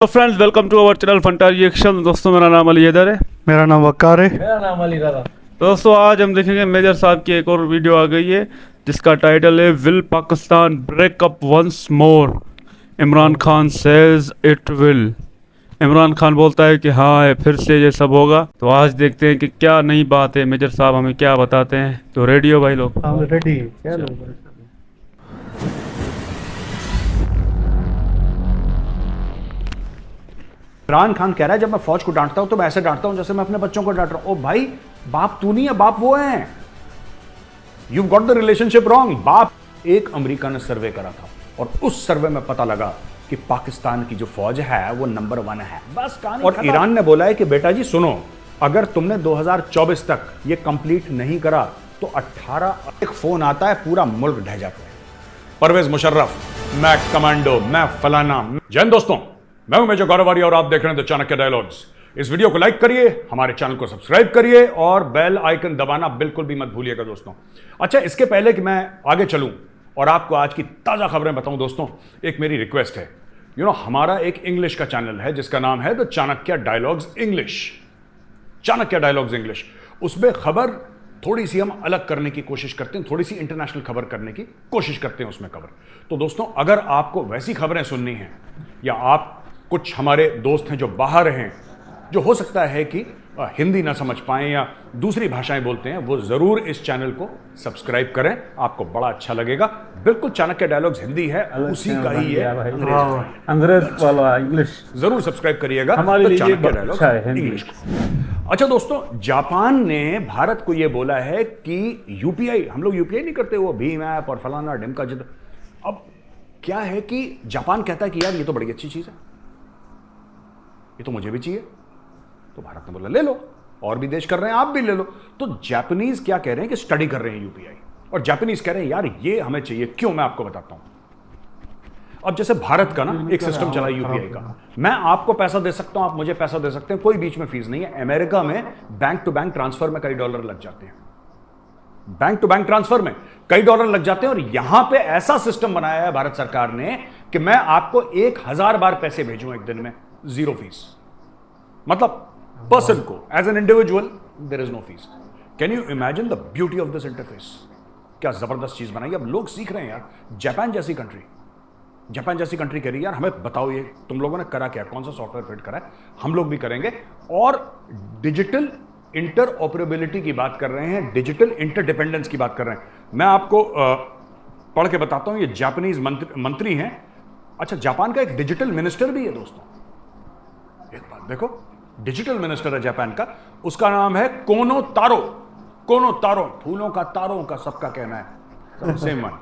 तो friends welcome to our channel Fanta reaction. दोस्तों मेरा नाम अली हैदर है। मेरा नाम वक्कार है। मेरा नाम अली रज़ा। तो दोस्तों आज हम देखेंगे मेजर साहब की एक और वीडियो आ गई है जिसका टाइटल है will Pakistan break up once more. Imran Khan says it will. Imran Khan बोलता है कि हाँ फिर से ये सब होगा। तो आज देखते हैं कि क्या नई बात है, मेजर साहब हमें क्या बताते हैं। तो रेडी हो भाई लोग? हम रेडी। इमरान खान कह रहा है जब मैं फौज को डांटता हूं तो मैं ऐसे डांटता हूं जैसे मैं अपने बच्चों को डांट रहा हूं। ओ भाई, बाप तू नहीं है, बाप वो है। You got the relationship wrong. बाप एक अमेरिका ने सर्वे करा था और उस सर्वे में पता लगा कि पाकिस्तान की जो फौज है वो नंबर 1 है। बस कहानी। और ईरान ने बोला है कि बेटा जी सुनो, अगर तुमने 2024 तक ये कंप्लीट नहीं करा तो 18 एक फोन आता है पूरा मुल्क ढह जाता है। परवेज मुशर्रफ, मैं कमांडो, मैं फलाना। जय हिंद दोस्तों, मैं हूं मेजर गौरव आर्य और आप देख रहे हैं द चाणक्य डायलॉग्स। इस वीडियो को लाइक करिए, हमारे चैनल को सब्सक्राइब करिए और बेल आइकन दबाना बिल्कुल भी मत भूलिएगा दोस्तों। अच्छा, इसके पहले कि मैं आगे चलूं और आपको आज की ताजा खबरें बताऊं दोस्तों, एक मेरी रिक्वेस्ट है। हमारा एक इंग्लिश का चैनल है जिसका नाम है the Chanakya dialogues English. Chanakya dialogues English, उसमें खबर थोड़ी सी हम अलग करने की कोशिश करते हैं, थोड़ी सी इंटरनेशनल खबर करने की कोशिश करते हैं उसमें कवर। तो दोस्तों, अगर आपको वैसी खबरें सुननी है या आप कुछ हमारे दोस्त हैं जो बाहर हैं, जो हो सकता है कि हिंदी ना समझ पाएं या दूसरी भाषाएं बोलते हैं, वो जरूर इस चैनल को सब्सक्राइब करें, आपको बड़ा अच्छा लगेगा। बिल्कुल चाणक्य डायलॉग्स हिंदी है, उसी का ही है अंग्रेज वाला इंग्लिश। जरूर सब्सक्राइब करिएगा चाणक्य डायलॉग्स इंग्लिश को। अच्छा दोस्तों, जापान ने भारत को यह बोला है कि यूपीआई, हम लोग यूपीआई नहीं करते, वो भीम ऐप और फलाना ढिमका जिद। अब क्या है कि जापान कहता है कि यार ये तो बड़ी अच्छी चीज है, ये तो मुझे भी चाहिए। तो भारत ने बोला ले लो, और भी देश कर रहे हैं, आप भी ले लो। तो जापानीज क्या कह रहे हैं कि स्टडी कर रहे हैं यूपीआई, और जापानीज कह रहे हैं यार ये हमें चाहिए। क्यों, मैं आपको बताता हूं। अब जैसे भारत का ना एक सिस्टम चला यूपीआई का, मैं आपको पैसा दे सकता हूं, आप मुझे पैसा दे सकते हैं, कोई बीच में फीस नहीं है। अमेरिका में बैंक टू बैंक ट्रांसफर में कई डॉलर लग जाते हैं, बैंक टू बैंक ट्रांसफर में कई डॉलर लग जाते हैं। और यहां पे ऐसा सिस्टम बनाया है भारत सरकार ने कि मैं आपको 1000 बार पैसे भेजूं एक दिन में, जीरो फीस। मतलब पर्सन को as an individual there is no fees. Can you imagine the beauty of this interface? क्या जबरदस्त चीज बनाई। अब लोग सीख रहे हैं यार। जापान जैसी कंट्री कह रही है यार हमें बताओ ये तुम लोगों ने करा क्या, कौन सा सॉफ्टवेयर फिट करा है, हम लोग भी करेंगे। और डिजिटल इंटर ऑपरेबिलिटी की बात कर रहे हैं, डिजिटल इंटरडिपेंडेंस की बात कर रहे हैं। मैं आपको पढ़ के बताता हूं, ये जापानीज मंत्री हैं। अच्छा, जापान का एक डिजिटल मिनिस्टर भी है दोस्तों। एक बात देखो, डिजिटल मिनिस्टर है जापान का, उसका नाम है कोनो तारो। कोनो तारो, फूलों का, तारों का, सबका कहना है सेम वन।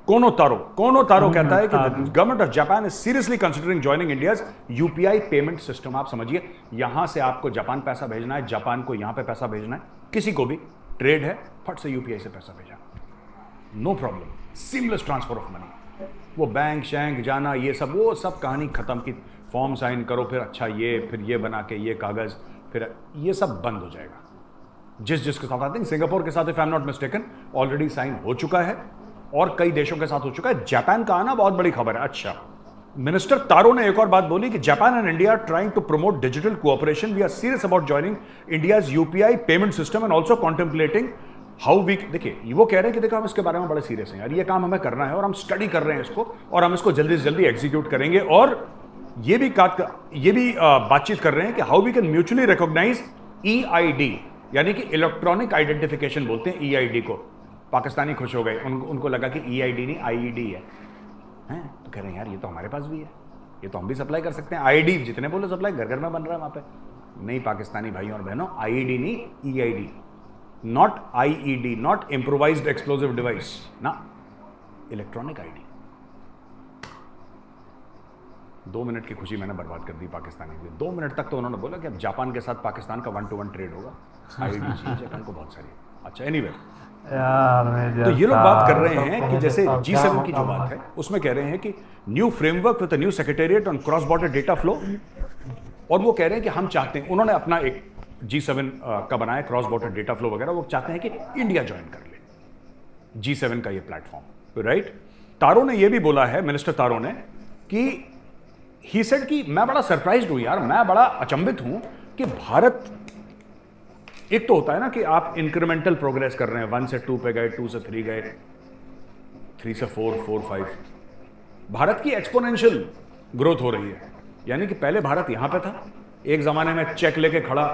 कोनो तारो कहता है कि government of Japan is seriously considering joining India's UPI payment system. आप समझिए, यहां से आपको जापान पैसा भेजना है, जापान को यहां पे पैसा भेजना है, किसी को भी ट्रेड है, फट से यूपीआई से पैसा भेजा, no problem, seamless transfer of money. वो बैंक शैंक जाना, ये सब, वो सब कहानी खत्म की। फॉर्म साइन करो, फिर अच्छा ये, फिर ये बना के ये कागज, फिर ये सब बंद हो जाएगा। जिसके साथ, आई थिंक सिंगापुर के साथ, if I am not mistaken, already sign हो चुका है और कई देशों के साथ हो चुका है। जापान का आना बहुत बड़ी खबर है। अच्छा, मिनिस्टर तारो ने एक और बात बोली कि Japan and India trying to promote digital cooperation, we are serious about joining India's UPI payment system and also contemplating how we. देखिए, वो कह रहे हैं कि देखो हम इसके बारे में बड़े सीरियस हैं यार, ये काम हमें करना है और हम स्टडी कर रहे हैं इसको, और हम इसको जल्दी से जल्दी एग्जीक्यूट करेंगे। और ये भी बातचीत कर रहे हैं कि how we can mutually recognise EID, यानी कि इलेक्ट्रॉनिक आइडेंटिफिकेशन बोलते हैं ईआईडी को। पाकिस्तानी खुश हो गए, उनको लगा कि ईआईडी नहीं आईईडी है। तो कह रहे हैं यार ये तो हमारे पास भी है, ये तो हम भी सप्लाई कर सकते हैं। आईडी जितने बोलो सप्लाई, घर घर में बन रहा है वहां पे। नहीं पाकिस्तानी भाइयों और बहनों, आईईडी नहीं EID, not IED, not improvised explosive device ना, इलेक्ट्रॉनिक आईडी। 2 मिनट की खुशी मैंने बर्बाद कर दी पाकिस्तानी के लिए। 2 मिनट तक तो उन्होंने बोला कि अब जापान के साथ पाकिस्तान का 1-to-1 ट्रेड होगा, आईडी चाहिए जापान को बहुत सारी। अच्छा, एनीवे, तो ये लोग बात कर रहे हैं कि जैसे G7 की जो बात है उसमें कह रहे हैं कि new framework with new secretariat on cross border data flow. और वो कह रहे हैं कि हम चाहते हैं, उन्होंने अपना एक G7 का बनाया क्रॉस बॉर्डर डेटा फ्लो वगैरह, वो चाहते हैं कि इंडिया ज्वाइन कर ले G7 का ये प्लेटफॉर्म, राइट। तारो ने ये भी बोला है, मिनिस्टर तारो ने, कि ही सेड कि मैं बड़ा सरप्राइज्ड हूं यार, मैं बड़ा अचंभित हूं कि भारत, एक तो होता है ना कि आप इंक्रीमेंटल प्रोग्रेस कर रहे हैं, 1 से 2 पे गए, 2 से 3 गए, 3 से 4, 4, 5। भारत की एक्सपोनेंशियल ग्रोथ हो रही है, यानी कि पहले भारत यहां पे था, एक जमाने में चेक लेके खड़ा,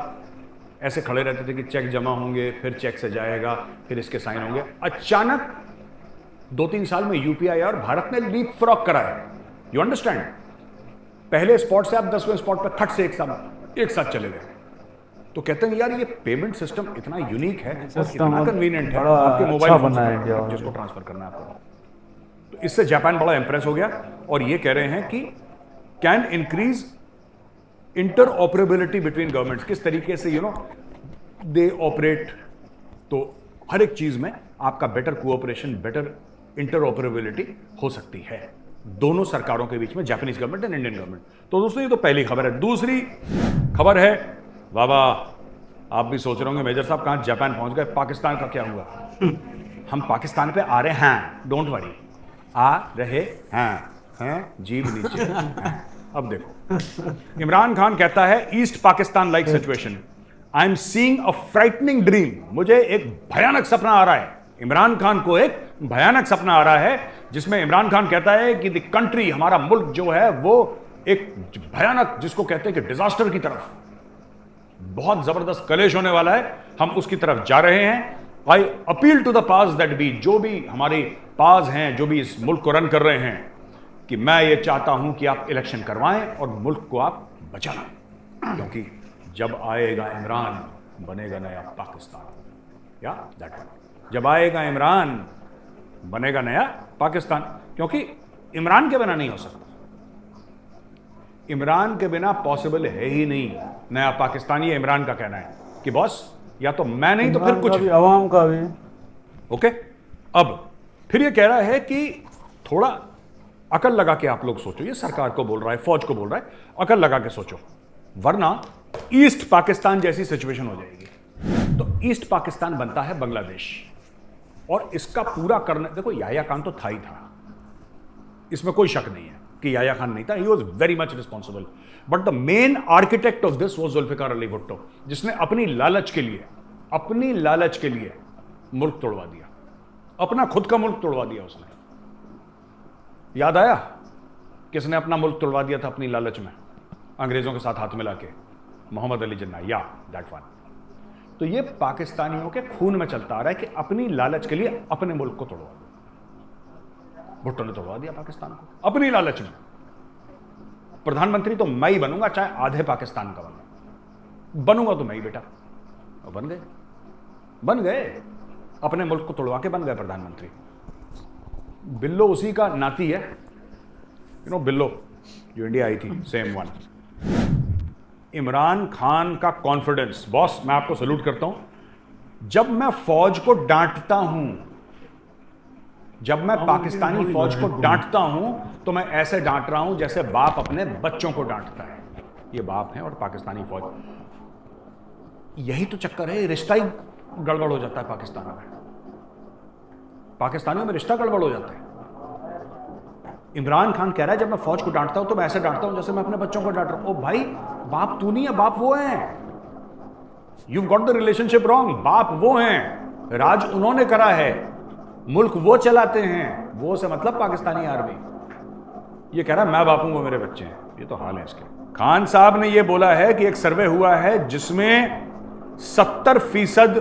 ऐसे खड़े रहते थे कि चेक जमा होंगे, फिर चेक से जाएगा, फिर इसके साइन होंगे। अचानक 2-3 साल में यूपीआई और भारत ने लीप फ्रॉग करा है। You understand? पहले स्पॉट से आप 10वें स्पॉट पे खट से एक साथ चले गए। तो कहते हैं यार ये पेमेंट सिस्टम इतना यूनिक है और इतना कन्वीनियंट है, आपके मोबाइल फोन से जिसको ट्रांसफर करना है आपको। तो इससे जापान बड़ा इंप्रेस हो गया और ये कह रहे हैं कि can increase interoperability between governments, किस तरीके से दे ऑपरेट। तो हर एक चीज में आपका बेटर कोऑपरेशन, बेटर इंटरऑपरेबिलिटी हो सकती है दोनों सरकारों के बीच में, Japanese government and Indian government. तो दोस्तों ये तो पहली खबर है। दूसरी खबर है, बाबा आप भी सोच रहे होंगे मेजर साहब कहां जापान पहुंच गए, पाकिस्तान का क्या हुआ? हम पाकिस्तान पे आ रहे हैं, डोंट वरी, आ रहे हैं जीभ नीचे हैं। अब देखो, इमरान खान कहता है east Pakistan like situation, I am seeing a frightening dream, मुझे एक भयानक सपना आ रहा है। इमरान खान को एक भयानक सपना आ रहा है जिसमें इमरान खान कहता है कि द कंट्री, हमारा मुल्क जो है वो एक भयानक, जिसको कहते हैं कि डिजास्टर की तरफ, बहुत जबरदस्त कलेश होने वाला है, हम उसकी तरफ जा रहे हैं। I appeal to the pass that be, जो भी हमारे पास हैं, जो भी इस मुल्क को रन कर रहे हैं, कि मैं ये चाहता हूं कि आप इलेक्शन करवाएं और मुल्क को आप बचाएं, क्योंकि जब आएगा इमरान बनेगा नया पाकिस्तान। या दैट, जब आएगा इमरान बनेगा नया पाकिस्तान, क्योंकि इमरान के बिना नहीं हो सकता, इमरान के बिना पॉसिबल है ही नहीं नया पाकिस्तान। ये इमरान का कहना है कि बॉस या तो मैं नहीं तो फिर कुछ अवाम का भी। ओके, अब फिर ये कह रहा है कि थोड़ा अकल लगा के आप लोग सोचो, ये सरकार को बोल रहा है, फौज को बोल रहा है, अकल लगा के सोचो, वरना ईस्ट पाकिस्तान जैसी सिचुएशन हो जाएगी। तो ईस्ट पाकिस्तान बनता है बांग्लादेश, और इसका पूरा करने, देखो याह्या खान तो था ही था, इसमें कोई शक नहीं है कि याह्या खान नहीं था, he was very much responsible, but the main architect of this was Zulfikar Ali Bhutto, जिसने अपनी लालच के लिए मुल्क तोड़वा दिया, अपना खुद का मुल्क तोड़वा दिया उसने। याद आया किसने अपना मुल्क तोड़वा दिया था अपनी लालच में, अंग्रेजों के साथ हाथ मिला के? मोहम्मद अली जिन्ना, या दैट वन। तो ये पाकिस्तानियों के खून में चलता आ रहा है कि अपनी लालच के लिए अपने मुल्क को तोड़वा दो। भुट्टो ने तोड़वा दिया पाकिस्तान को अपनी लालच में। प्रधानमंत्री तो मैं ही बनूंगा, चाहे आधे पाकिस्तान का बनूंगा तो मैं ही बेटा। और बन गए अपने मुल्क को तोड़वा के बन गए प्रधानमंत्री। बिल्लो उसी का नाती है, बिल्लो जो इंडिया आई थी, सेम वन। इमरान खान का कॉन्फिडेंस, बॉस मैं आपको सैल्यूट करता हूं। जब मैं फौज को डांटता हूं, जब मैं पाकिस्तानी फौज को डांटता हूं, तो मैं ऐसे डांट रहा हूं जैसे बाप अपने बच्चों को डांटता है। ये बाप है और पाकिस्तानी फौज, यही तो चक्कर है, रिश्ता ही गड़बड़ हो जाता है पाकिस्तान में, पाकिस्तानियों में रिश्ता गड़बड़ हो जाता है। इमरान खान कह रहा है जब मैं फौज को डांटता हूं तो मैं ऐसे डांटता हूं जैसे मैं अपने बच्चों को डांट रहा हूं। ओ भाई, बाप तू नहीं है, बाप वो है। You've got the relationship wrong। बाप वो हैं, राज उन्होंने करा है, मुल्क वो चलाते हैं, वो से मतलब पाकिस्तानी आर्मी। ये कह रहा है मैं बाप हूं, वो मेरे बच्चे हैं। ये तो हाल है इसके। खान साहब ने ये बोला है कि एक सर्वे हुआ है जिसमें 70%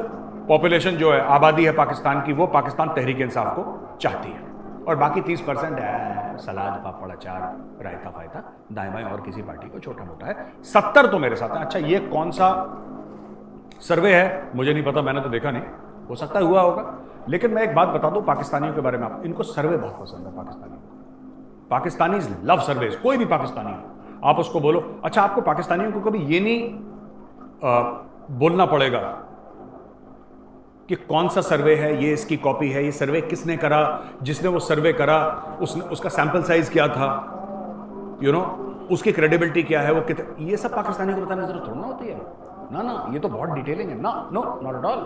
पॉपुलेशन जो है, आबादी है पाकिस्तान की, वो पाकिस्तान तहरीक इंसाफ को चाहती है, और बाकी 30% है सलाद पापड़ अचार रायता फायता दाएं बाएं और किसी पार्टी को छोटा मोटा है। 70 तो मेरे साथ है। अच्छा, ये कौन सा सर्वे है मुझे नहीं पता, मैंने तो देखा नहीं, हो सकता है हुआ होगा। लेकिन मैं एक बात बता दूं पाकिस्तानियों के बारे में, आप इनको सर्वे बहुत पसंद है। Pakistanis love surveys. कोई भी पाकिस्तानी आप उसको बोलो, अच्छा आपको पाकिस्तानियों को कभी ये नहीं बोलना पड़ेगा कि कौन सा सर्वे है, ये इसकी कॉपी है, ये सर्वे किसने करा, जिसने वो सर्वे करा उसका सैंपल साइज क्या था, उसकी क्रेडिबिलिटी क्या है, वो कितने, ये सब पाकिस्तानी को बताने की जरूरत थोड़ा ना होती है। ना, ये तो बहुत डिटेलिंग है। No not at all.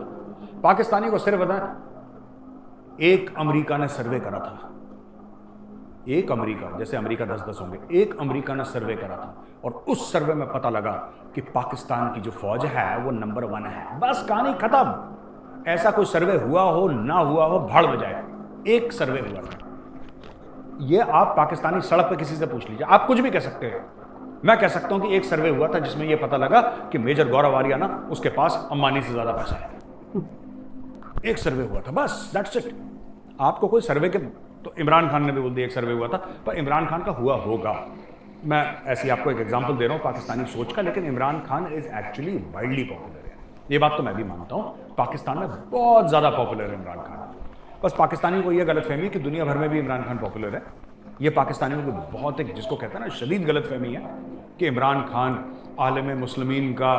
Pakistani को सिर्फ बताना, एक अमेरिका ने सर्वे करा था, एक अमेरिका, जैसे अमेरिका 10-10 होंगे, एक अमेरिका ने सर्वे करा था और उस सर्वे में पता लगा कि पाकिस्तान की जो फौज है वो नंबर 1 है। बस कहानी खत्म। ऐसा कोई सर्वे हुआ हो ना हुआ हो, भाड़ में जाए, एक सर्वे हुआ था। ये आप पाकिस्तानी सड़क पे किसी से पूछ लीजिए, आप कुछ भी कह सकते हैं। मैं कह सकता हूं कि एक सर्वे हुआ था जिसमें यह पता लगा कि मेजर गौरव आर्या उसके पास अंबानी से ज्यादा पैसा है। एक सर्वे हुआ था, बस दैट्स इट। आपको कोई सर्वे के, तो इमरान खान ने भी बोल दिया एक सर्वे हुआ था, पर इमरान खान का हुआ होगा। मैं ऐसी आपको एक एग्जांपल दे रहा हूं पाकिस्तानी सोच का, लेकिन Imran Khan is actually widely popular है। ये बात तो मैं भी मानता हूं, पाकिस्तान में बहुत ज्यादा पॉपुलर है इमरान खान। बस पाकिस्तानी को यह गलतफहमी कि दुनिया भर में भी इमरान खान पॉपुलर है। ये पाकिस्तानियों की बहुत एक, जिसको कहते हैं ना, शदीद गलतफहमी है कि इमरान खान आलम मुस्लिमीन का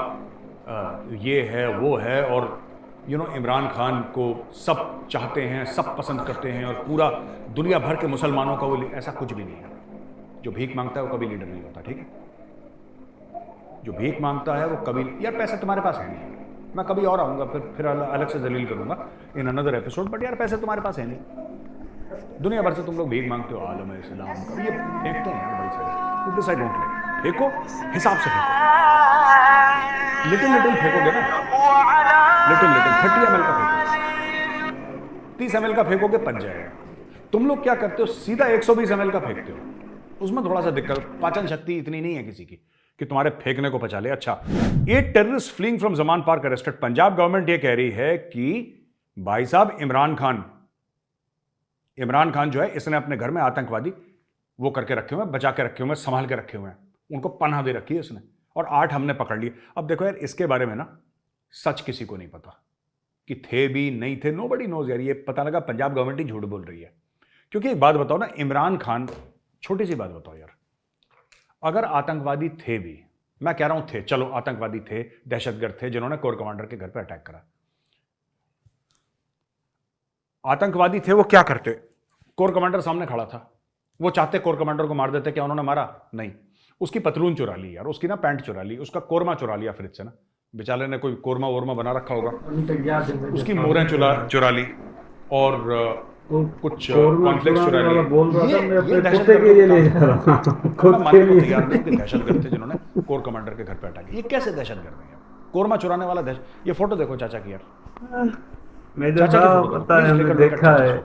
ये है वो है, और इमरान खान को सब चाहते हैं, सब पसंद करते हैं, और पूरा दुनिया भर के मुसलमानों का वो, ऐसा कुछ भी नहीं है। जो भीख मांगता है वो कभी लीडर नहीं होता, ठीक है। जो भीख मांगता है वो कभी, यार पैसे तुम्हारे पास है नहीं, मैं कभी और आऊँगा फिर अलग से दलील करूँगा इन अनदर एपिसोड, बट यार पैसे तुम्हारे पास है नहीं। दुनिया भर से तुम लोग भीख मांगते हो, आलम इस्लाम का ये फेंकते हैं बड़ी सारी, दिस आई डोंट लाइक। फेंको, हिसाब से फेंको, लिटिल लिटिल फेंकोगे ना, लिटिल लिटिल 30 ml का फेंको, 30 ml का फेंकोगे पच जाएगा। तुम लोग क्या करते हो, सीधा 120 ml का फेंकते हो, उसमें थोड़ा सा दिक्कत, पाचन शक्ति इतनी नहीं है किसी की कि तुम्हारे फेंकने को पचा ले। अच्छा, 8 terrorist fleeing from Zaman park arrested. Punjab government ये कह रही है कि भाई साहब इमरान खान जो है, इसने अपने घर में आतंकवादी वो करके रखे हुए हैं, बचा के रखे हुए हैं, संभाल के रखे हुए हैं, उनको पनाह दे रखी है इसने, और 8 हमने पकड़ लिए। अब देखो यार, इसके बारे में ना सच किसी को नहीं पता कि थे भी नहीं थे, नोबडी नोज यार। ये पता लगा पंजाब गवर्नमेंट ही झूठ बोल रही है। क्योंकि एक बात बताओ ना, इमरान खान, छोटी सी बात बताओ यार, अगर आतंकवादी थे भी, मैं कह रहा हूं थे, चलो आतंकवादी थे, दहशतगर्द थे जिन्होंने कोर कमांडर के घर पर अटैक करा, आतंकवादी थे, वो क्या करते? कोर कमांडर सामने खड़ा था, वो चाहते कोर कमांडर को मार देते, क्या उन्होंने मारा? नहीं। उसकी पतलून चुरा ली यार, उसकी ना पैंट चुरा ली, उसका कोरमा चुरा लिया फ्रिज से ना, बेचारे ने कोई कोरमा वोरमा बना रखा होगा, उसकी मोरें चुरा ली, और कुछ कॉर्नफ्लेक्स चुरा लिए। दहशतगर्द थे जिन्होंने कोर कमांडर के घर पे अटैक। ये कैसे दहशतगर्द है? कोरमा चुराने वाला दहशत। ये फोटो देखो चाचा की यार, चाचा की फोटो देखा है।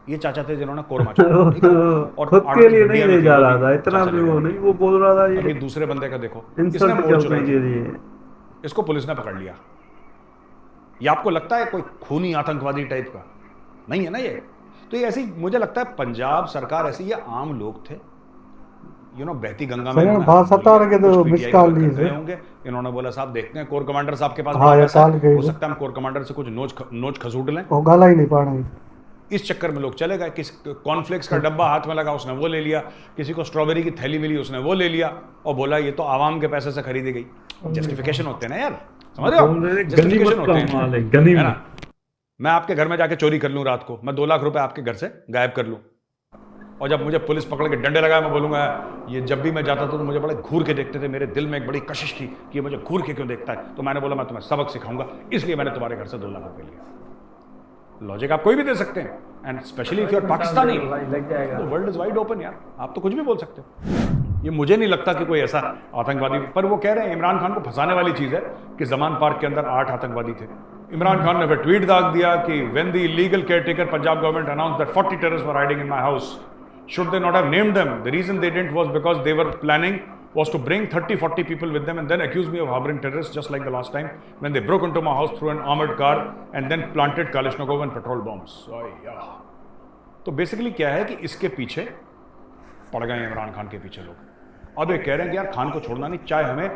ये चाचा थे जिन्होंने कोरमा चुराया, और खुद के लिए नहीं ले जा रहा था, इतना भी वो नहीं, वो बोल रहा था ये दूसरे बंदे का देखो, किसने मोड़ चुराई, इसको पुलिस ने पकड़ लिया। ये आपको लगता है कोई खूनी आतंकवादी टाइप का? नहीं है ना ये। तो ये ऐसी, मुझे लगता है पंजाब सरकार ऐसी, ये आम लोग थे, बहती गंगा में होंगे। इन्होंने बोला साहब देखते हैं, कोर कमांडर साहब के पास हो सकता है हम कोर कमांडर से कुछ नोच खसूट लें, गाला ही नहीं पाना। इस चक्कर में लोग चले गए। किस कॉर्नफ्लेक्स का डब्बा हाथ में लगा, उसने वो ले लिया, किसी को स्ट्रॉबेरी की थैली मिली, उसने वो ले लिया, और बोला ये तो आवाम के पैसे से खरीदी गई। जस्टिफिकेशन होते हैं ना यार, समझ रहे हो? जस्टिफिकेशन होते हैं, है ना? मैं आपके घर में जाके चोरी कर लूं रात को, मैं 2 लाख रुपए आपके घर से गायब कर लूं, और जब मुझे पुलिस पकड़ के डंडे लगाए, मैं बोलूंगा ये जब भी मैं जाता था तो मुझे बड़े घूर के देखते थे, मेरे दिल में एक बड़ी कशिश थी कि ये मुझे घूर के क्यों देखता है, तो मैंने बोला मैं तुम्हें सबक सिखाऊंगा, इसलिए मैंने तुम्हारे घर से 2 लाख रुपए लिया। लॉजिक आप कोई भी दे सकते हैं, and specially if you are Pakistani, the world is wide open यार, आप तो कुछ भी बोल सकते हो। ये मुझे नहीं लगता कि कोई ऐसा आतंकवादी, पर वो कह रहे हैं इमरान खान को फंसाने वाली चीज है कि जमान पार्क के अंदर 8 आतंकवादी थे। इमरान खान ने फिर ट्वीट दाग दिया कि when the illegal caretaker Punjab government announced that 40 terrorists were hiding in my house, should they not have named them? The reason they didn't was because they were planning was to bring 30-40 people with them and then accuse me of harboring terrorists, just like the last time when they broke into my house through an armored car and then planted Kalashnikov and petrol bombs. तो basically क्या है कि इसके पीछे पड़ गए इमरान खान के पीछे लोग। अब ये कह रहे हैं कि यार खान को छोड़ना नहीं, चाहे हमें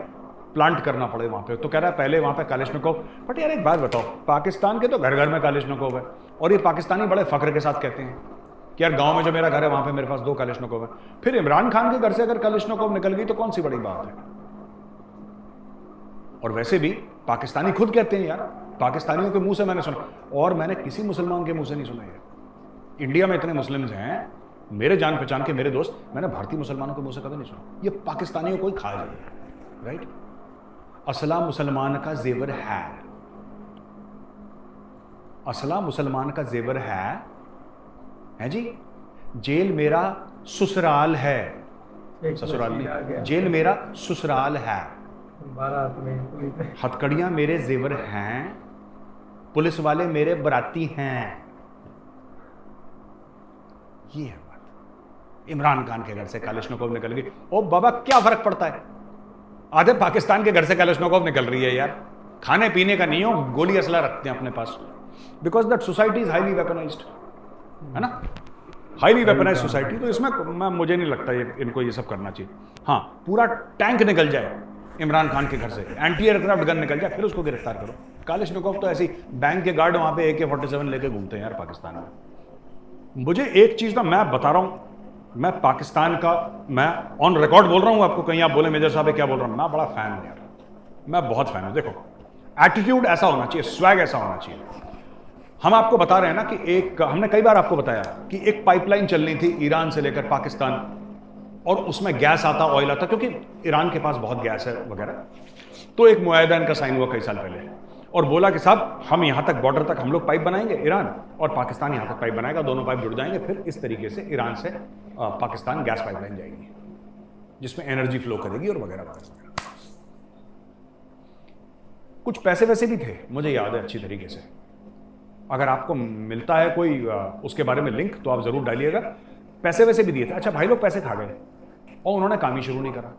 प्लांट करना पड़े वहां पे। तो कह रहा है पहले वहां पे कालिशनिकोव, बट यार एक बात बताओ, पाकिस्तान के तो घर घर में कालिशनिकोव है, और ये पाकिस्तानी बड़े फख्र के साथ कहते हैं कि यार गांव में जो मेरा घर है वहां पे मेरे पास 2 कालिशनिकोव है। फिर इमरान खान के घर से अगर कालिशनिकोव निकल गई तो कौन सी बड़ी बात है? और वैसे भी पाकिस्तानी खुद कहते हैं यार, पाकिस्तानियों के मुंह से मैंने सुना, और मैंने किसी मुसलमान के मुंह से नहीं सुना यार। इंडिया में इतने मुस्लिम्स हैं, मेरे जान पहचान के मेरे दोस्त, मैंने भारतीय मुसलमानों के मुंह से कभी नहीं सुना ये पाकिस्तानियों को ही खा जाए, राइट? असला मुसलमान का जेवर है, असला मुसलमान का जेवर है जी। जेल मेरा ससुराल है, ससुराल नहीं, जेल मेरा ससुराल है। बारात में हथकड़ियां मेरे जेवर हैं, पुलिस वाले मेरे बराती हैं। ये है बात। इमरान खान के घर से कालिशनकोव निकल गई। ओ बाबा क्या फर्क पड़ता है, आधे पाकिस्तान के घर से कालिशनकोव निकल रही है यार। खाने पीने का नहीं हो, गोली असला रखते हैं अपने पास, because that society is highly weaponised, है ना, हाईली वेपनाइज्ड सोसाइटी। तो इसमें मुझे नहीं लगता इनको ये सब करना चाहिए। हाँ, पूरा टैंक निकल जाए इमरान खान के घर से, एंटी एयरक्राफ्ट गन निकल जाए, फिर उसको गिरफ्तार करो। कालिशनिकोव तो ऐसी बैंक के गार्ड वहां पे AK-47 लेके घूमते हैं यार पाकिस्तान में। मुझे एक चीज ना मैं बता रहा हूं, मैं पाकिस्तान का, मैं ऑन रिकॉर्ड बोल रहा हूं आपको, कहीं आप बोले मेजर साहब क्या बोल रहा हूं, मैं बड़ा फैन हूं यार, मैं बहुत फैन हूं। देखो एटीट्यूड ऐसा होना चाहिए, स्वैग ऐसा होना चाहिए। हम आपको बता रहे हैं ना कि एक, हमने कई बार आपको बताया कि एक पाइपलाइन चलनी थी ईरान से लेकर पाकिस्तान, और उसमें गैस आता, ऑयल आता, क्योंकि ईरान के पास बहुत गैस है वगैरह। तो एक मुआहदा इनका साइन हुआ कई साल पहले, और बोला कि साहब हम यहां तक बॉर्डर तक हम लोग पाइप बनाएंगे, ईरान और पाकिस्तान यहां तक पाइप बनाएगा, दोनों पाइप जुड़ जाएंगे, फिर इस तरीके से ईरान से पाकिस्तान गैस पाइपलाइन जाएगी जिसमें एनर्जी फ्लो करेगी और वगैरह वगैरह। कुछ पैसे वैसे भी थे, मुझे याद है अच्छी तरीके से। अगर आपको मिलता है कोई उसके बारे में लिंक तो आप जरूर डालिएगा। पैसे वैसे भी दिए थे। अच्छा भाई लोग पैसे खा गए और उन्होंने काम ही शुरू नहीं करा,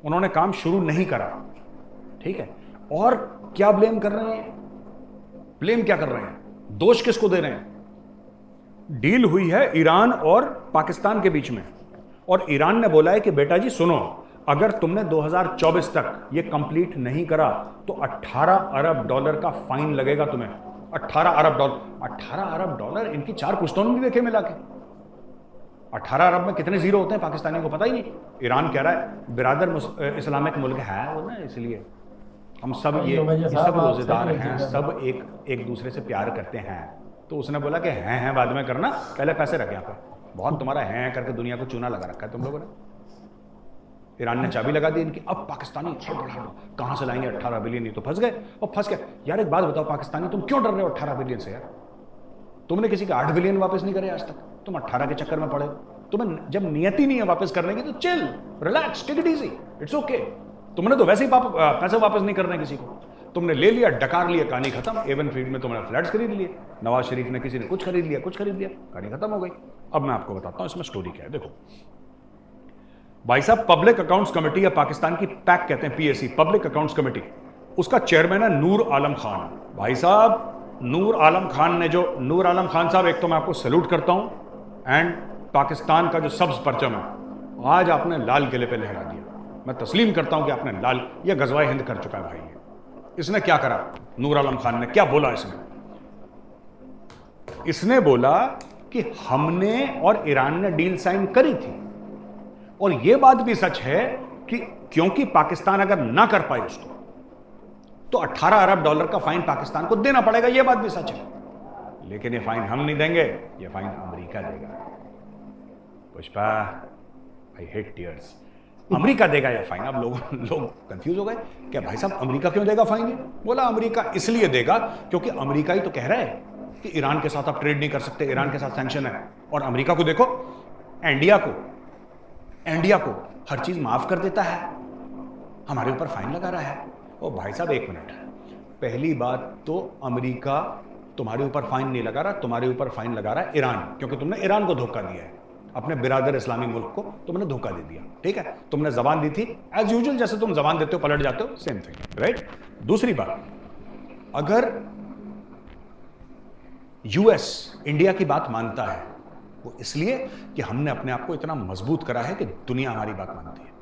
उन्होंने काम शुरू नहीं करा, ठीक है। और क्या ब्लेम कर रहे हैं, ब्लेम क्या कर रहे हैं, दोष किसको दे रहे हैं? डील हुई है ईरान और पाकिस्तान के बीच में, और ईरान ने बोला है कि बेटा जी सुनो, अगर तुमने 2024 तक ये कंप्लीट नहीं करा तो 18 अरब डॉलर का फाइन लगेगा तुम्हें। 18 अरब डॉलर, 18 अरब डॉलर इनकी 4 पुश्तों में भी देखे मिला के। 18 अरब में कितने जीरो होते हैं पाकिस्तानियों को पता ही नहीं। ईरान कह रहा है बिरादर इस्लामिक मुल्क है वो ना, इसलिए हम सब ये सब रोजेदार हैं, सब एक दूसरे से प्यार करते हैं। तो उसने बोला कि हैं बाद में करना, पहले पैसे रख यहाँ पे, बहुत तुम्हारा हैं करके दुनिया को चूना लगा रखा है तुम लोगों ने। ईरान ने चाबी लगा दी इनकी। अब पाकिस्तानी कहां से लाएंगे 18 बिलियन, तो फंस गए और फंस गए। यार एक बात बताओ पाकिस्तानी, तुम क्यों डर रहे हो 18 बिलियन से यार? तुमने किसी का 8 बिलियन वापस नहीं करे आज तक, तुम 18 के चक्कर में पड़े हो। तुम्हें जब नियति नहीं है वापस करने की तो chill, relax, take it easy, it's okay. तुमने तो वैसे ही पैसे वापस नहीं करने किसी को, तुमने ले लिया, डकार लिया, कहानी खत्म। एवन फील्ड में तुमने फ्लैट्स खरीद लिए, नवाज शरीफ ने किसी ने कुछ खरीद लिया, कहानी खत्म हो गई। अब मैं आपको बताता हूं इसमें स्टोरी क्या है। देखो भाई साहब, पब्लिक अकाउंट्स कमेटी या पाकिस्तान की पैक कहते हैं, PAC, पब्लिक अकाउंट्स कमेटी, उसका चेयरमैन है नूर आलम खान। भाई साहब नूर आलम खान ने जो, नूर आलम खान साहब एक तो मैं आपको सैल्यूट करता हूं, एंड पाकिस्तान का जो सब्ज परचम है आज आपने लाल किले पे लहरा दिया। मैं तस्लीम करता हूं कि आपने लाल, ये गजवाए हिंद कर चुका है भाई। इसने क्या करा, नूर आलम खान ने क्या बोला? इसने बोला कि हमने और ईरान ने डील साइन करी थी, और यह बात भी सच है कि क्योंकि पाकिस्तान अगर ना कर पाए उसको तो 18 अरब डॉलर का फाइन पाकिस्तान को देना पड़ेगा, यह बात भी सच है। लेकिन ये फाइन हम नहीं देंगे, ये फाइन अमेरिका देगा। Pushpa, I hate tears. America देगा ये फाइन। अब लोग कंफ्यूज हो गए, क्या भाई साहब अमेरिका क्यों देगा फाइन? ये बोला अमेरिका इसलिए देगा क्योंकि अमेरिका ही तो कह रहा है कि ईरान के साथ आप ट्रेड नहीं कर सकते, ईरान के साथ सैंक्शन है। और अमेरिका को देखो, इंडिया को हर चीज माफ कर देता है, हमारे ऊपर फाइन लगा रहा है। ओ भाई साहब एक मिनट, पहली बात तो अमेरिका तुम्हारे ऊपर फाइन नहीं लगा रहा, तुम्हारे ऊपर फाइन लगा रहा है ईरान, क्योंकि तुमने ईरान को धोखा दिया है, अपने बिरादर इस्लामी मुल्क को तुमने धोखा दे दिया। ठीक है, तुमने जबान दी थी, एज यूजुअल जैसे तुम जबान देते हो पलट जाते हो, सेम थिंग, राइट। दूसरी बात, अगर यूएस इंडिया की बात मानता है वो इसलिए कि हमने अपने आप को इतना मजबूत करा है कि दुनिया हमारी बात मानती है।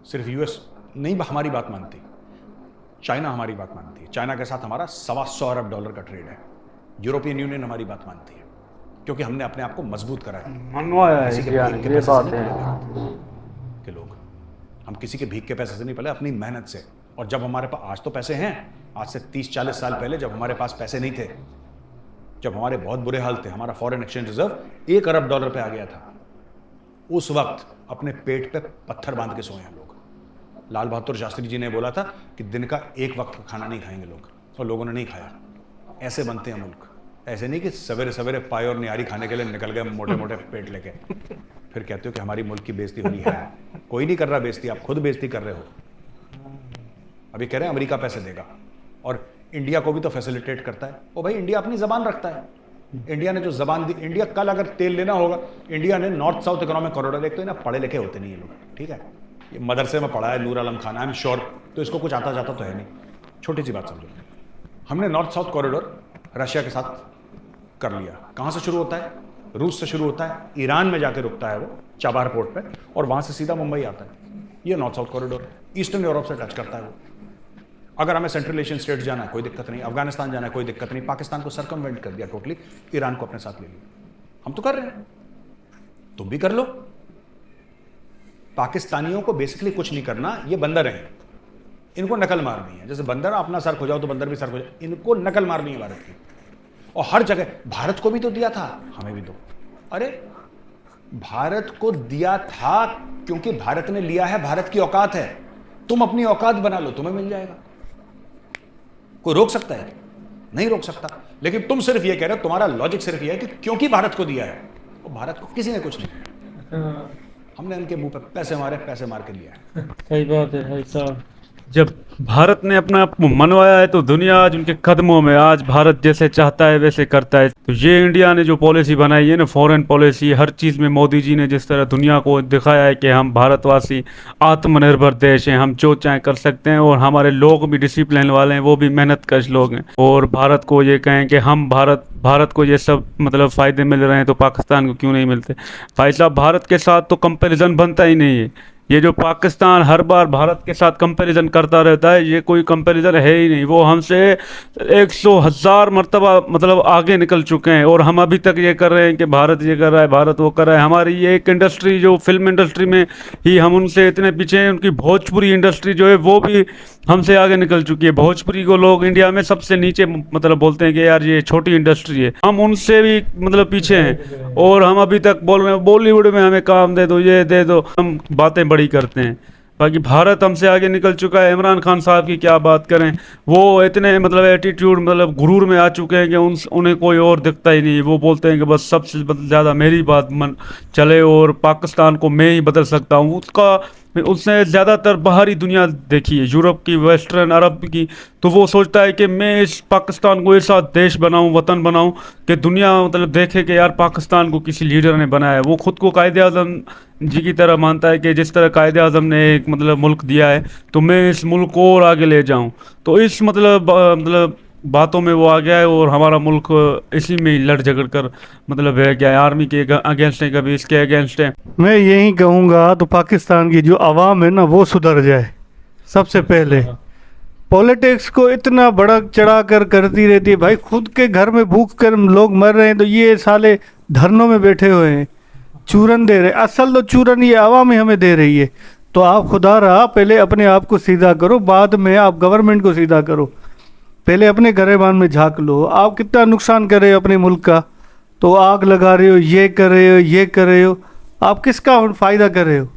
सिर्फ यूएस नहीं हमारी बात मानती, चाइना हमारी बात मानती है। चाइना के साथ हमारा 125 अरब डॉलर का ट्रेड है। यूरोपियन यूनियन हमारी बात मानती है क्योंकि हमने अपने आप को मजबूत करा है। ये बात है कि लोग, हम किसी के भीख के पैसे से नहीं पले, अपनी मेहनत से। और जब हमारे पास, आज तो पैसे हैं, आज से 30-40 साल पहले जब हमारे पास पैसे नहीं थे, जब हमारे बहुत बुरे हाल थे, हमारा फॉरेन एक्सचेंज रिजर्व 1 अरब डॉलर पे आ गया था, उस वक्त अपने पेट पे पत्थर बांध के सोए हैं लोग। लाल बहादुर शास्त्री जी ने बोला था कि दिन का एक वक्त का खाना नहीं खाएंगे लोग, और लोगों ने नहीं खाया। ऐसे बनते हैं मुल्क, ऐसे नहीं कि सवेरे सवेरे पाए और निहारी खाने के लिए निकल गए मोटे मोटे पेट लेके, फिर कहते हो कि हमारी मुल्क की बेइज्जती हो रही है। कोई नहीं कर रहा बेइज्जती, आप खुद बेइज्जती कर रहे हो। अभी कह रहे हैं अमेरिका पैसे देगा और इंडिया को भी तो फैसिलिटेट करता है। ओ भाई, इंडिया अपनी जबान रखता है। इंडिया ने जो जबान दी, इंडिया कल अगर तेल लेना होगा, इंडिया ने नॉर्थ साउथ इकोनॉमिक कॉरिडोर, एक तो ना पढ़े लिखे होते नहीं ये लोग, ठीक है, ये मदरसे में पढ़ा है Noor Alam Khan, I am sure, तो इसको कुछ आता जाता तो है नहीं। छोटी सी बात समझो, हमने नॉर्थ साउथ कॉरिडोर रशिया के साथ कर लिया। कहां से शुरू होता है? रूस से शुरू होता है, ईरान में जाके रुकता है वो चाबार पोर्ट पे, और वहां से सीधा मुंबई आता है। ये north south corridor eastern Europe से टच करता है वो। अगर हमें सेंट्रल एशियन स्टेट जाना है कोई दिक्कत नहीं, अफगानिस्तान जाना है कोई दिक्कत नहीं, पाकिस्तान को सर्कमवेंट कर दिया टोटली, ईरान को अपने साथ ले लिया। हम तो कर रहे हैं, तुम भी कर लो। पाकिस्तानियों को बेसिकली कुछ नहीं करना, ये बंदर हैं, इनको नकल मारनी है। जैसे बंदर अपना सर खो जाओ तो बंदर भी सर खो जाए, इनको नकल मारनी है भारत की। और हर जगह भारत को भी तो दिया था, हमें भी दो। अरे भारत को दिया था क्योंकि भारत ने लिया है, भारत की औकात है। तुम अपनी औकात बना लो, तुम्हें मिल जाएगा। कोई रोक सकता है? नहीं रोक सकता। लेकिन तुम सिर्फ ये कह रहे हो, तुम्हारा लॉजिक सिर्फ ये है कि क्योंकि भारत को दिया है, और भारत को किसी ने कुछ नहीं दिया, हमने उनके मुंह पे पैसे मारे, पैसे मार के लिया है। सही बात है भाई साहब। जब भारत ने अपना आप को मनवाया है तो दुनिया आज उनके कदमों में, आज भारत जैसे चाहता है वैसे करता है। तो ये इंडिया ने जो पॉलिसी बनाई है ना, फॉरेन पॉलिसी, हर चीज़ में मोदी जी ने जिस तरह दुनिया को दिखाया है कि हम भारतवासी आत्मनिर्भर देश हैं, हम जो चाहे कर सकते हैं, और हमारे लोग भी डिसिप्लिन वाले हैं, वो भी मेहनत कश लोग हैं। और भारत को ये कहें कि हम भारत को ये सब मतलब फ़ायदे मिल रहे हैं तो पाकिस्तान को क्यों नहीं मिलते? भाई साहब, भारत के साथ तो कंपैरिजन बनता ही नहीं है। ये जो पाकिस्तान हर बार भारत के साथ कंपैरिजन करता रहता है, ये कोई कंपैरिजन है ही नहीं। वो हमसे 100,000 मरतबा मतलब आगे निकल चुके हैं, और हम अभी तक ये कर रहे हैं कि भारत ये कर रहा है, भारत वो कर रहा है। हमारी ये एक इंडस्ट्री जो फिल्म इंडस्ट्री में ही हम उनसे इतने पीछे हैं। उनकी भोजपुरी इंडस्ट्री जो है वो भी हमसे आगे निकल चुकी है। भोजपुरी को लोग इंडिया में सबसे नीचे मतलब बोलते हैं कि यार ये छोटी इंडस्ट्री है, हम उनसे भी मतलब पीछे हैं। और हम अभी तक बोल रहे हैं बॉलीवुड में हमें काम दे दो, ये दे दो, हम बातें बड़ी करते हैं। बाकी भारत हमसे आगे निकल चुका है। इमरान खान साहब की क्या बात करें, वो इतने मतलब एटीट्यूड मतलब गुरूर में आ चुके हैं कि उन्हें कोई और दिखता ही नहीं। वो बोलते हैं कि बस सबसे ज़्यादा मेरी बात मन चले और पाकिस्तान को मैं ही बदल सकता हूँ। उसने ज़्यादातर बाहरी दुनिया देखी है, यूरोप की, वेस्टर्न अरब की, तो वो सोचता है कि मैं इस पाकिस्तान को ऐसा देश बनाऊं, वतन बनाऊं कि दुनिया मतलब देखे कि यार पाकिस्तान को किसी लीडर ने बनाया है। वो खुद को कायदे आज़म जी की तरह मानता है कि जिस तरह कायदे आज़म ने एक मतलब मुल्क दिया है तो मैं इस मुल्क को और आगे ले जाऊँ। तो इस मतलब बातों में वो आ गया है, और हमारा मुल्क इसी में ही लड़ झगड़ कर मतलब है क्या, आर्मी के अगेंस्ट है, कभी इसके अगेंस्ट है। मैं यही कहूँगा तो पाकिस्तान की जो आवाम है ना वो सुधर जाए सबसे पहले। पॉलिटिक्स को इतना बड़ा चढ़ा कर करती रहती है भाई, खुद के घर में भूख कर लोग मर रहे हैं तो ये साले धरनों में बैठे हुए हैं, चूरन दे रहे हैं। असल तो चूरन ये आवाम ही हमें दे रही है। तो आप खुदा रहा पहले अपने आप को सीधा करो, बाद में आप गवर्नमेंट को सीधा करो। पहले अपने गरेबान में झांक लो, आप कितना नुकसान कर रहे हो अपने मुल्क का। तो आग लगा रहे हो, ये कर रहे हो, ये कर रहे हो, आप किसका फ़ायदा कर रहे हो?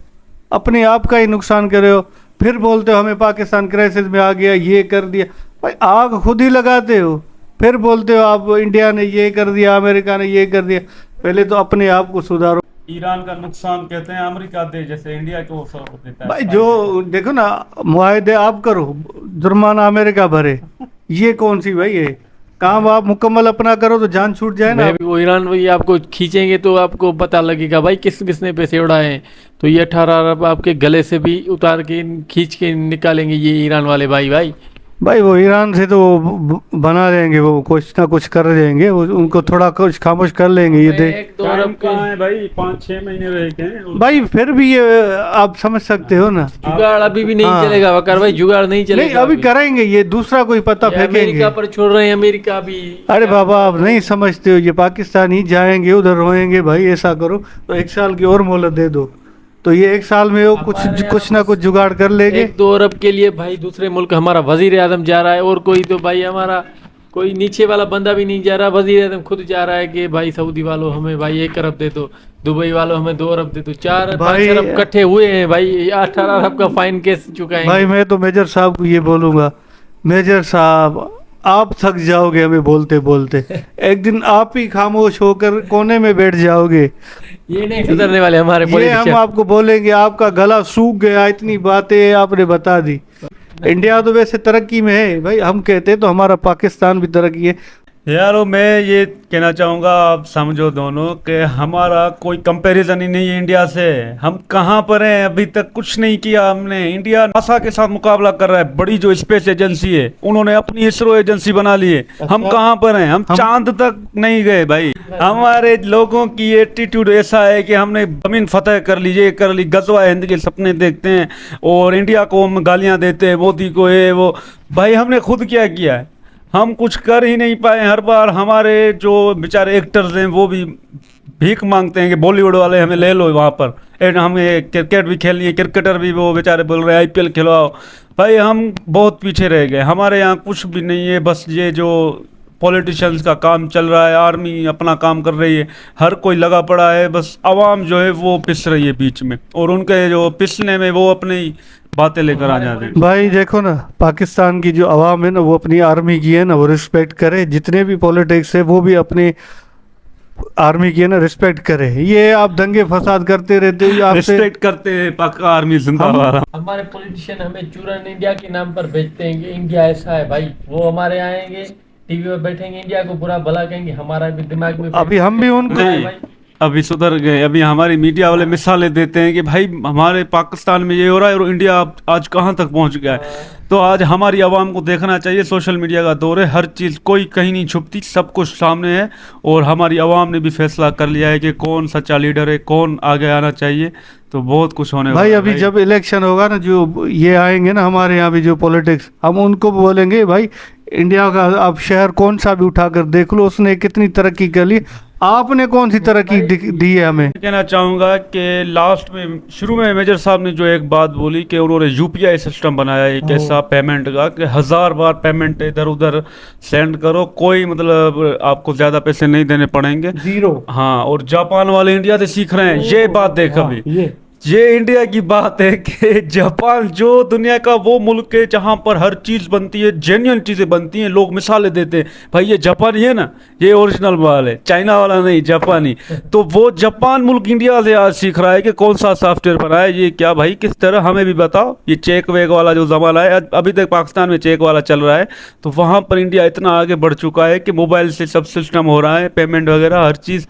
अपने आप का ही नुकसान कर रहे हो। फिर बोलते हो हमें पाकिस्तान क्राइसिस में आ गया, ये कर दिया। भाई आग खुद ही लगाते हो, फिर बोलते हो आप इंडिया ने ये कर दिया, अमेरिका ने ये कर दिया। पहले तो अपने आप को सुधारो। ईरान का नुकसान कहते हैं अमेरिका दे, जैसे इंडिया को सपोर्ट देता है। भाई जो देखो ना, मुआहदे आप करो, जुर्माना अमेरिका भरे, ये कौन सी भाई है? काम आप मुकम्मल अपना करो तो जान छूट जाए ना। वो ईरान भाई आपको खींचेंगे तो आपको पता लगेगा भाई किस किसने पैसे उड़ाए हैं। तो ये 18 अरब आपके गले से भी उतार के खींच के निकालेंगे ये ईरान वाले भाई। भाई वो ईरान से तो बना लेंगे, वो कुछ ना कुछ कर देंगे, वो उनको थोड़ा कुछ खामोश कर लेंगे। ये देख 1-2 अरब कहाँ है भाई, 5-6 महीने रह गए हैं भाई, फिर भी ये आप समझ सकते हो ना। जुगाड़ अभी भी नहीं हाँ। चलेगा वकार भाई, जुगाड़ नहीं चलेगा। नहीं अभी करेंगे, ये दूसरा कोई पता फेंकेंगे। अमेरिका पर छोड़ रहे हैं, अमेरिका भी। अरे बाबा आप नहीं समझते हो, ये पाकिस्तान ही जाएंगे उधर रोएंगे भाई। ऐसा करो तो 1 साल की और मोहलत दे दो, तो ये 1 साल में वो कुछ ना कुछ जुगाड़ कर लेंगे। 1-2 अरब के लिए भाई दूसरे मुल्क हमारा वजीर आजम जा रहा है, और कोई तो भाई हमारा कोई नीचे वाला बंदा भी नहीं जा रहा, वजीर आजम खुद जा रहा है कि भाई सऊदी वालों हमें भाई 1 अरब दे दो, दुबई वालों हमें 2 अरब दे दो। 4-5 अरब इकट्ठे हुए हैं भाई, 18 अरब का फाइन केस चुका है भाई मैं तो मेजर साहब को ये बोलूँगा, मेजर साहब आप थक जाओगे हमें बोलते बोलते। एक दिन आप ही खामोश होकर कोने में बैठ जाओगे। ये नहीं सुधरने वाले हमारे ये हम पॉलिटिशियन। आपको बोलेंगे आपका गला सूख गया, इतनी बातें आपने बता दी। इंडिया तो वैसे तरक्की में है भाई, हम कहते हैं तो हमारा पाकिस्तान भी तरक्की है। यारो मैं ये कहना चाहूँगा, आप समझो दोनों कि हमारा कोई कंपैरिजन ही नहीं है इंडिया से। हम कहाँ पर हैं, अभी तक कुछ नहीं किया हमने। इंडिया नासा के साथ मुकाबला कर रहा है, बड़ी जो स्पेस एजेंसी है उन्होंने अपनी इसरो एजेंसी बना ली है। हम कहाँ पर हैं, हम चांद तक नहीं गए भाई। हमारे लोगों की एटीट्यूड ऐसा है कि हमने जमीन फतेह कर ली, ये कर ली, गजवा हिंद के सपने देखते हैं और इंडिया को हम गालियाँ देते हैं, मोदी को ये वो। भाई हमने खुद क्या किया है, हम कुछ कर ही नहीं पाए। हर बार हमारे जो बेचारे एक्टर्स हैं वो भी भीख मांगते हैं कि बॉलीवुड वाले हमें ले लो वहाँ पर, एंड हमें क्रिकेट भी खेलनी है, क्रिकेटर भी वो बेचारे बोल रहे हैं आईपीएल खिलवाओ। भाई हम बहुत पीछे रह गए, हमारे यहाँ कुछ भी नहीं है। बस ये जो पॉलिटिशियंस का काम चल रहा है, आर्मी अपना काम कर रही है, हर कोई लगा पड़ा है, बस आवाम जो है वो पिस रही है बीच में, और उनके जो पिसने में वो अपनी बातें लेकर आ जाते हैं। भाई देखो ना, पाकिस्तान की जो आवाम है ना वो अपनी आर्मी की है ना वो रिस्पेक्ट करे। जितने भी पॉलिटिक्स है वो भी अपनी आर्मी की है ना रिस्पेक्ट करे। ये आप दंगे फसाद करते रहते हो, आपसे रिस्पेक्ट करते हैं पाक आर्मी जिंदाबाद। हमारे पॉलिटिशियन हमें चूरन इंडिया के नाम पर भेजते हैं कि इंडिया ऐसा है भाई। वो हमारे आएंगे टीवी पर बैठेंगे, इंडिया को बुरा भला कहेंगे, हमारा भी दिमाग में अभी हम भी उनको नहीं, अभी सुधर गए। अभी हमारी मीडिया वाले मिसालें देते हैं कि भाई हमारे पाकिस्तान में ये हो रहा है और इंडिया आज कहाँ तक पहुँच गया है। तो आज हमारी आवाम को देखना चाहिए, सोशल मीडिया का दौर है, हर चीज़ कोई कहीं नहीं छुपती, सब कुछ सामने है। और हमारी आवाम ने भी फैसला कर लिया है कि कौन सच्चा लीडर है, कौन आगे आना चाहिए। तो बहुत कुछ होने भाई वाला है अभी जब इलेक्शन होगा ना, जो ये आएंगे ना हमारे यहाँ भी जो पॉलिटिक्स, हम उनको बोलेंगे भाई इंडिया का आप शहर कौन सा भी उठाकर देख लो, उसने कितनी तरक्की कर ली, आपने कौन सी तरक्की दी है हमें। कहना चाहूँगा कि लास्ट में शुरू में मेजर साहब ने जो एक बात बोली कि उन्होंने यूपीआई सिस्टम बनाया एक ऐसा पेमेंट का कि 1000 बार पेमेंट इधर उधर सेंड करो, कोई मतलब आपको ज़्यादा पैसे नहीं देने पड़ेंगे, जीरो। हाँ, और जापान वाले इंडिया से सीख रहे हैं। ये बात देख अभी ये इंडिया की बात है कि जापान जो दुनिया का वो मुल्क है जहाँ पर हर चीज़ बनती है, जेन्युइन चीज़ें बनती हैं, लोग मिसालें देते हैं भाई ये जापानी है ना, ये ओरिजिनल माल है, चाइना वाला नहीं, जापानी। तो वो जापान मुल्क इंडिया से आज सीख रहा है कि कौन सा सॉफ्टवेयर बनाया, ये क्या भाई किस तरह, हमें भी बताओ। ये चेक वेक वाला जो ज़माना है, अभी तक पाकिस्तान में चेक वाला चल रहा है, तो वहाँ पर इंडिया इतना आगे बढ़ चुका है कि मोबाइल से सब सिस्टम हो रहा है, पेमेंट वगैरह हर चीज़।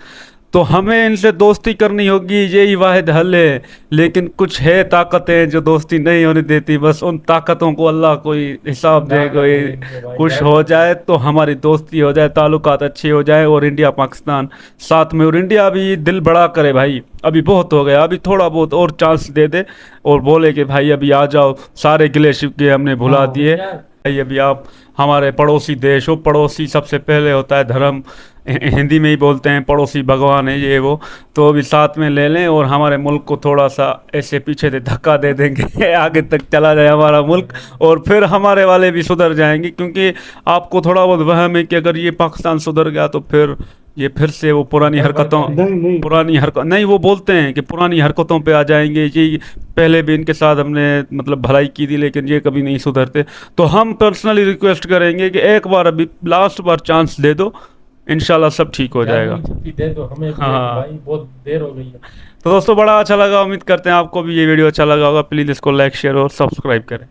तो हमें इनसे दोस्ती करनी होगी, यही वाहिद हल है। लेकिन कुछ है ताकतें जो दोस्ती नहीं होने देती, बस उन ताकतों को अल्लाह कोई हिसाब दे, कोई कुछ हो जाए तो हमारी दोस्ती हो जाए, ताल्लुकात अच्छे हो जाए और इंडिया पाकिस्तान साथ में। और इंडिया भी दिल बड़ा करे भाई, अभी बहुत हो गया, अभी थोड़ा बहुत और चांस दे दे और बोले कि भाई अभी आ जाओ, सारे गिले शिकवे हमने भुला दिए भाई, अभी आप हमारे पड़ोसी देश हो। पड़ोसी सबसे पहले होता है धर्म, हिंदी में ही बोलते हैं पड़ोसी भगवान है, ये वो। तो अभी साथ में ले लें और हमारे मुल्क को थोड़ा सा ऐसे पीछे से धक्का दे देंगे आगे तक चला जाए हमारा मुल्क, और फिर हमारे वाले भी सुधर जाएंगे। क्योंकि आपको थोड़ा बहुत वहम है कि अगर ये पाकिस्तान सुधर गया तो फिर ये फिर से वो पुरानी हरकतों नहीं, वो बोलते हैं कि पुरानी हरकतों पे आ जाएंगे। ये पहले भी इनके साथ हमने मतलब भलाई की थी लेकिन ये कभी नहीं सुधरते। तो हम पर्सनली रिक्वेस्ट करेंगे कि एक बार अभी लास्ट बार चांस दे दो, इंशाल्लाह सब ठीक हो जाएगा। दे दो हमें हाँ। भाई, बहुत देर हो गई है। तो दोस्तों बड़ा अच्छा लगा, उम्मीद करते हैं आपको भी ये वीडियो अच्छा लगा होगा। प्लीज़ इसको लाइक शेयर और सब्सक्राइब करें।